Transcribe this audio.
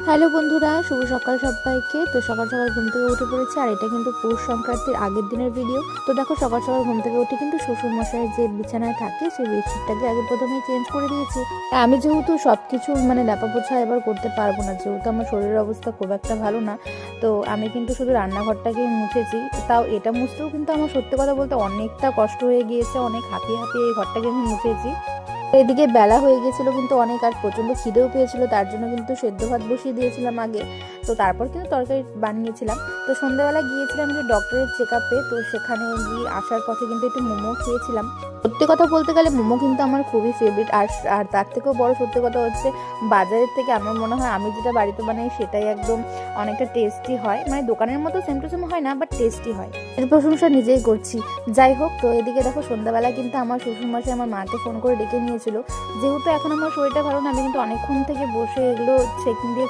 Hello বন্ধুরা, শুভ সকাল সবাইকে। তো সকাল সকাল ঘুম থেকে উঠে পড়েছি, আর এটা কিন্তু পৌষ সংক্রান্তির আগের দিনের ভিডিও। তো দেখো, সকাল সকাল ঘুম থেকে উঠে কিন্তু শ্বশুরমশাই যে বিছানায় থাকে সেই বেডশিটটাকে আগে প্রথমেই চেঞ্জ করে দিয়েছি। আমি যেহেতু সব কিছু ল্যাপা পোছা এবার করতে পারবো না, যেহেতু আমার শরীরের অবস্থা খুব একটা ভালো না, তো আমি কিন্তু শুধু রান্নাঘরটাকে মুছেছি। তাও এটা মুছতেও কিন্তু আমার সত্যি কথা বলতে অনেকটা কষ্ট হয়ে গিয়েছে, অনেক হাঁপিয়ে হাঁপিয়ে এই ঘরটাকে আমি মুছেছি। এদিকে বেলা হয়ে গেছিলো কিন্তু অনেক, আর প্রচণ্ড খিদেও পেয়েছিল, তার জন্য কিন্তু সেদ্ধ ভাত বসিয়ে দিয়েছিলাম আগে। তো তারপর কিন্তু তরকারি বানিয়েছিলাম। তো সন্ধ্যাবেলা গিয়েছিলাম যে ডক্টরের চেক আপে, তো সেখানে গিয়ে আসার পথে কিন্তু একটু মোমো খেয়েছিলাম। সত্যি কথা বলতে গেলে মোমো কিন্তু আমার খুবই ফেভারিট। আর আর তার থেকেও বড় সত্যি কথা হচ্ছে, বাজারের থেকে আমার মনে হয় আমি যেটা বাড়িতে বানাই সেটাই একদম অনেকটা টেস্টি হয়। দোকানের মতো সেম টু সেম হয় না, বাট টেস্টি হয়। এর প্রশংসা নিজেই করছি। যাই হোক, তো এদিকে দেখো সন্ধ্যাবেলা কিন্তু আমার শ্বশুরমশাই আমার মাকে ফোন করে ডেকে নিয়েছিল। যেহেতু এখন আমার শরীরটা ভালো না, আমি কিন্তু অনেকক্ষণ থেকে বসে এগুলো চেকিং দিয়ে